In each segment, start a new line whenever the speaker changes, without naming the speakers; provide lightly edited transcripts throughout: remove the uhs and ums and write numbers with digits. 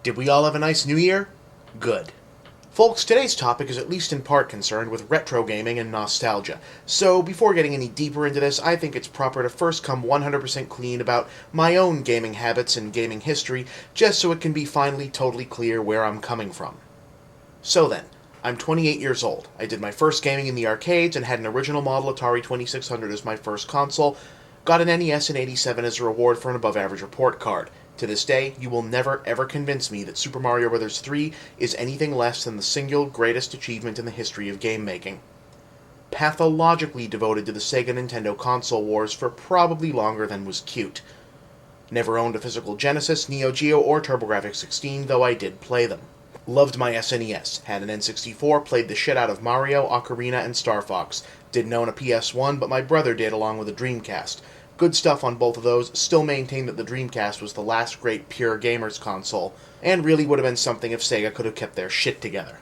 Did we all have a nice new year? Good. Folks, today's topic is at least in part concerned with retro gaming and nostalgia. So before getting any deeper into this, I think it's proper to first come 100% clean about my own gaming habits and gaming history, just so it can be finally totally clear where I'm coming from. So then, I'm 28 years old. I did my first gaming in the arcades and had an original model Atari 2600 as my first console, got an NES in '87 as a reward for an above-average report card. To this day, you will never ever convince me that Super Mario Bros. 3 is anything less than the single greatest achievement in the history of game making. Pathologically devoted to the Sega Nintendo console wars for probably longer than was cute. Never owned a physical Genesis, Neo Geo, or TurboGrafx-16, though I did play them. Loved my SNES, had an N64, played the shit out of Mario, Ocarina, and Star Fox. Didn't own a PS1, but my brother did along with a Dreamcast. Good stuff on both of those, still maintain that the Dreamcast was the last great pure gamers console, and really would have been something if Sega could have kept their shit together.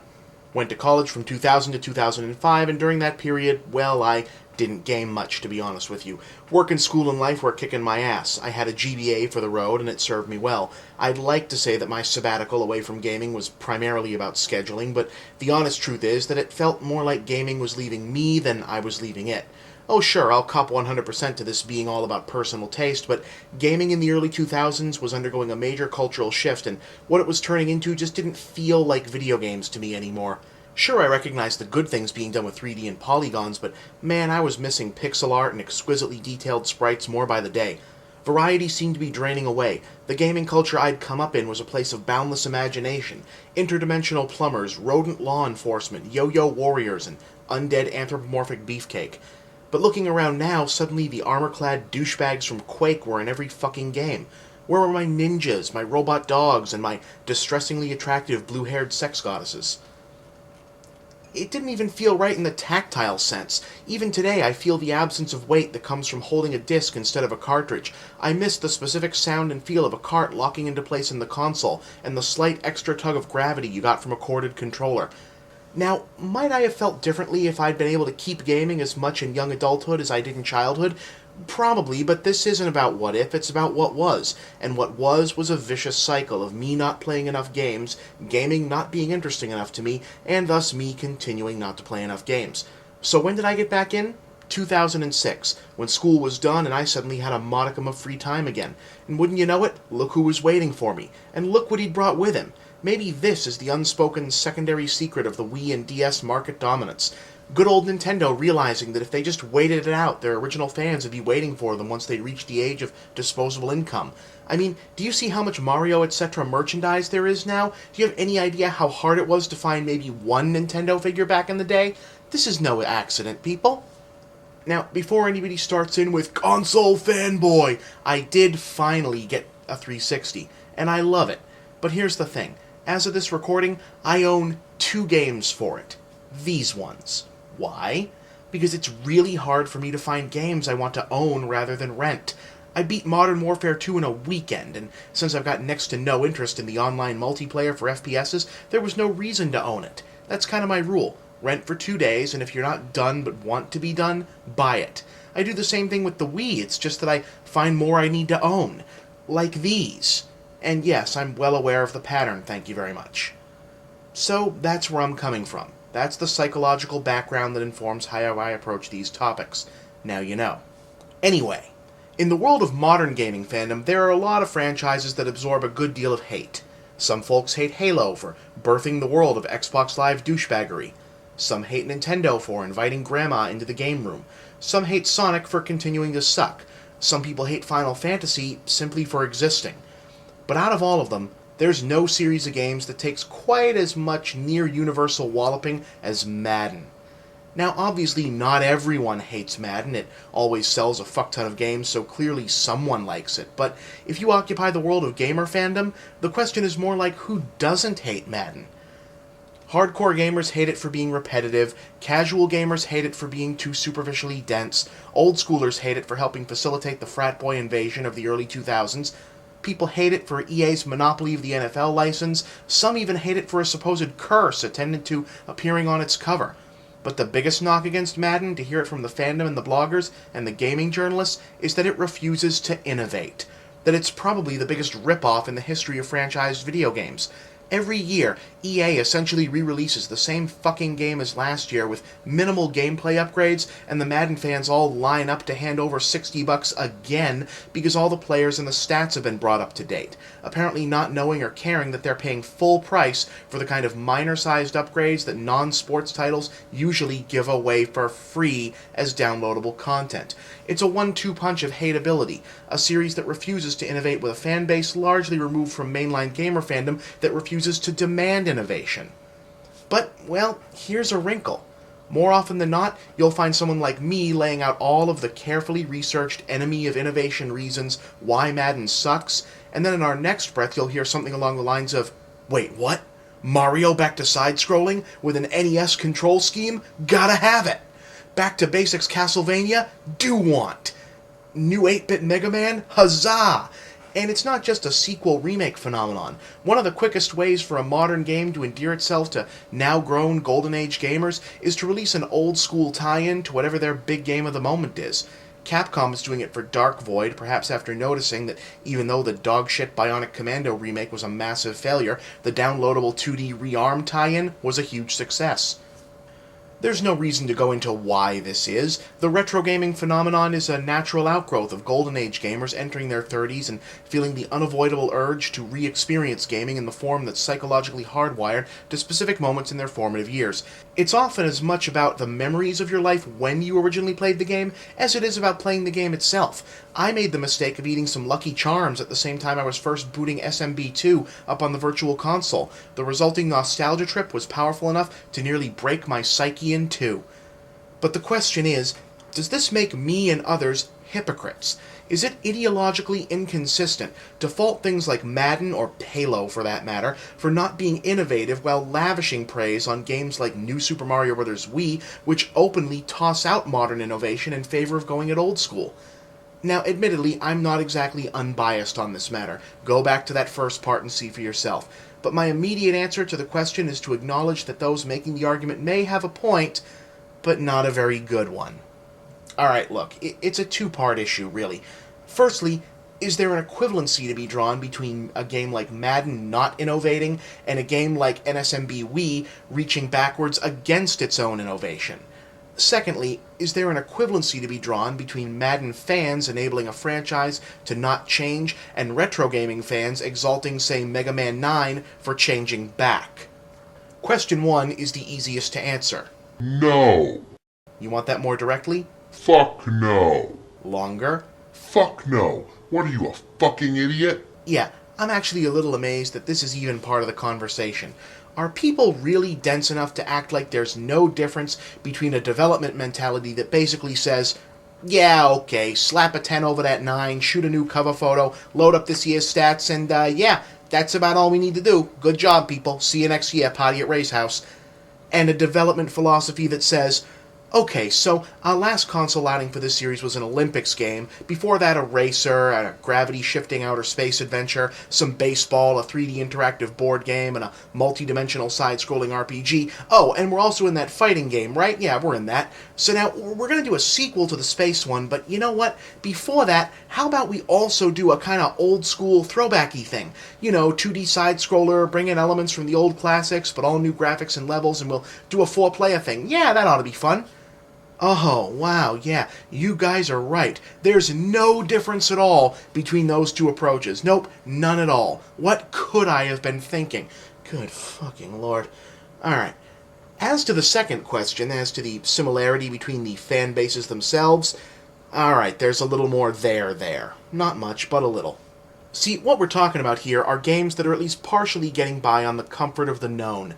Went to college from 2000 to 2005, and during that period, well, I didn't game much, to be honest with you. Work and school and life were kicking my ass. I had a GBA for the road, and it served me well. I'd like to say that my sabbatical away from gaming was primarily about scheduling, but the honest truth is that it felt more like gaming was leaving me than I was leaving it. Oh sure, I'll cop 100% to this being all about personal taste, but gaming in the early 2000s was undergoing a major cultural shift, and what it was turning into just didn't feel like video games to me anymore. Sure, I recognized the good things being done with 3D and polygons, but man, I was missing pixel art and exquisitely detailed sprites more by the day. Variety seemed to be draining away. The gaming culture I'd come up in was a place of boundless imagination, interdimensional plumbers, rodent law enforcement, yo-yo warriors, and undead anthropomorphic beefcake. But looking around now, suddenly the armor-clad douchebags from Quake were in every fucking game. Where were my ninjas, my robot dogs, and my distressingly attractive blue-haired sex goddesses? It didn't even feel right in the tactile sense. Even today, I feel the absence of weight that comes from holding a disc instead of a cartridge. I miss the specific sound and feel of a cart locking into place in the console, and the slight extra tug of gravity you got from a corded controller. Now, might I have felt differently if I'd been able to keep gaming as much in young adulthood as I did in childhood? Probably, but this isn't about what if, it's about what was. And what was a vicious cycle of me not playing enough games, gaming not being interesting enough to me, and thus me continuing not to play enough games. So when did I get back in? 2006, when school was done and I suddenly had a modicum of free time again. And wouldn't you know it, look who was waiting for me. And look what he'd brought with him. Maybe this is the unspoken secondary secret of the Wii and DS market dominance. Good old Nintendo realizing that if they just waited it out, their original fans would be waiting for them once they reached the age of disposable income. I mean, do you see how much Mario etc. merchandise there is now? Do you have any idea how hard it was to find maybe one Nintendo figure back in the day? This is no accident, people. Now, before anybody starts in with console fanboy, I did finally get a 360, and I love it. But here's the thing. As of this recording, I own 2 games for it. These ones. Why? Because it's really hard for me to find games I want to own rather than rent. I beat Modern Warfare 2 in a weekend, and since I've got next to no interest in the online multiplayer for FPSs, there was no reason to own it. That's kind of my rule. Rent for 2 days, and if you're not done but want to be done, buy it. I do the same thing with the Wii, it's just that I find more I need to own. Like these. And yes, I'm well aware of the pattern, thank you very much. So, that's where I'm coming from. That's the psychological background that informs how I approach these topics. Now you know. Anyway, in the world of modern gaming fandom, there are a lot of franchises that absorb a good deal of hate. Some folks hate Halo for birthing the world of Xbox Live douchebaggery. Some hate Nintendo for inviting Grandma into the game room. Some hate Sonic for continuing to suck. Some people hate Final Fantasy simply for existing. But out of all of them, there's no series of games that takes quite as much near-universal walloping as Madden. Now, obviously, not everyone hates Madden. It always sells a fuck-ton of games, so clearly someone likes it. But if you occupy the world of gamer fandom, the question is more like who doesn't hate Madden? Hardcore gamers hate it for being repetitive, casual gamers hate it for being too superficially dense, old schoolers hate it for helping facilitate the frat boy invasion of the early 2000s, people hate it for EA's monopoly of the NFL license, some even hate it for a supposed curse attendant to appearing on its cover. But the biggest knock against Madden, to hear it from the fandom and the bloggers and the gaming journalists, is that it refuses to innovate. that it's probably the biggest ripoff in the history of franchised video games. Every year, EA essentially re-releases the same fucking game as last year with minimal gameplay upgrades, and the Madden fans all line up to hand over $60 again because all the players and the stats have been brought up to date, apparently not knowing or caring that they're paying full price for the kind of minor-sized upgrades that non-sports titles usually give away for free as downloadable content. It's a 1-2 punch of hateability, a series that refuses to innovate with a fan base largely removed from mainline gamer fandom that refuses to demand innovation. But, well, here's a wrinkle. More often than not, you'll find someone like me laying out all of the carefully researched enemy of innovation reasons why Madden sucks, and then in our next breath you'll hear something along the lines of, "Wait, what? Mario back to side-scrolling with an NES control scheme? Gotta have it! Back to basics Castlevania? Do want! New 8-bit Mega Man? Huzzah!" And it's not just a sequel-remake phenomenon. One of the quickest ways for a modern game to endear itself to now-grown Golden Age gamers is to release an old-school tie-in to whatever their big game of the moment is. Capcom is doing it for Dark Void, perhaps after noticing that even though the dogshit Bionic Commando remake was a massive failure, the downloadable 2D Rearm tie-in was a huge success. There's no reason to go into why this is. The retro gaming phenomenon is a natural outgrowth of Golden Age gamers entering their 30s and feeling the unavoidable urge to re-experience gaming in the form that's psychologically hardwired to specific moments in their formative years. It's often as much about the memories of your life when you originally played the game as it is about playing the game itself. I made the mistake of eating some Lucky Charms at the same time I was first booting SMB2 up on the Virtual Console. The resulting nostalgia trip was powerful enough to nearly break my psyche in two. But the question is, does this make me and others hypocrites? Is it ideologically inconsistent to fault things like Madden, or Halo for that matter, for not being innovative while lavishing praise on games like New Super Mario Bros. Wii, which openly toss out modern innovation in favor of going it old school? Now, admittedly, I'm not exactly unbiased on this matter. Go back to that first part and see for yourself. But my immediate answer to the question is to acknowledge that those making the argument may have a point, but not a very good one. Alright, look, it's a two-part issue, really. Firstly, is there an equivalency to be drawn between a game like Madden not innovating and a game like NSMB Wii reaching backwards against its own innovation? Secondly, is there an equivalency to be drawn between Madden fans enabling a franchise to not change and retro gaming fans exalting, say, Mega Man 9 for changing back? Question 1 is the easiest to answer.
No.
You want that more directly?
Fuck no.
Longer?
Fuck no. What are you, a fucking idiot?
Yeah, I'm actually a little amazed that this is even part of the conversation. Are people really dense enough to act like there's no difference between a development mentality that basically says, yeah, okay, slap a 10 over that 9, shoot a new cover photo, load up this year's stats, and yeah, that's about all we need to do. Good job, people. See you next year, party at Ray's house. And a development philosophy that says, okay, so our last console outing for this series was an Olympics game. Before that, a racer, a gravity-shifting outer space adventure, some baseball, a 3D interactive board game, and a multi-dimensional side-scrolling RPG. Oh, and we're also in that fighting game, right? Yeah, we're in that. So now, we're going to do a sequel to the space one, but you know what? Before that, how about we also do a kind of old-school throwbacky thing? You know, 2D side-scroller, bring in elements from the old classics, but all new graphics and levels, and we'll do a 4-player thing. Yeah, that ought to be fun. Oh, wow, yeah, you guys are right. There's no difference at all between those two approaches. Nope, none at all. What could I have been thinking? Good fucking lord. Alright. As to the second question, as to the similarity between the fan bases themselves, alright, there's a little more there. Not much, but a little. See, what we're talking about here are games that are at least partially getting by on the comfort of the known.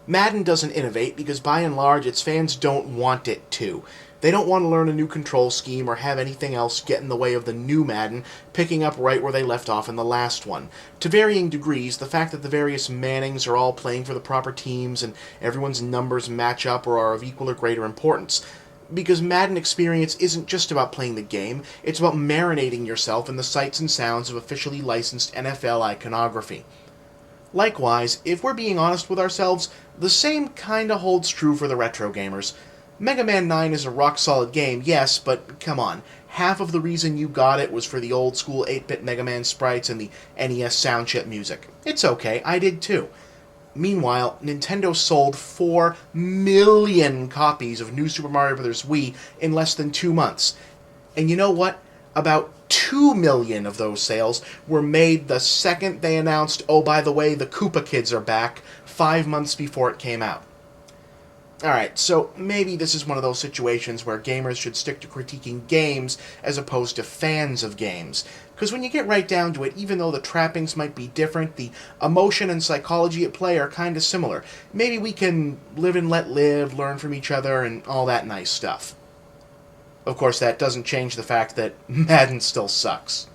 Madden doesn't innovate because, by and large, its fans don't want it to. They don't want to learn a new control scheme or have anything else get in the way of the new Madden, picking up right where they left off in the last one. To varying degrees, the fact that the various Mannings are all playing for the proper teams and everyone's numbers match up or are of equal or greater importance. Because Madden experience isn't just about playing the game, it's about marinating yourself in the sights and sounds of officially licensed NFL iconography. Likewise, if we're being honest with ourselves, the same kinda holds true for the retro gamers. Mega Man 9 is a rock-solid game, yes, but come on. half of the reason you got it was for the old school 8-bit Mega Man sprites and the NES sound chip music. It's okay, I did too. Meanwhile, Nintendo sold 4 million copies of New Super Mario Bros. Wii in less than 2 months. And you know what? About 2 million of those sales were made the second they announced, oh, by the way, the Koopa Kids are back, 5 months before it came out. Alright, so maybe this is one of those situations where gamers should stick to critiquing games as opposed to fans of games. Because when you get right down to it, even though the trappings might be different, the emotion and psychology at play are kind of similar. Maybe we can live and let live, learn from each other, and all that nice stuff. Of course, that doesn't change the fact that Madden still sucks.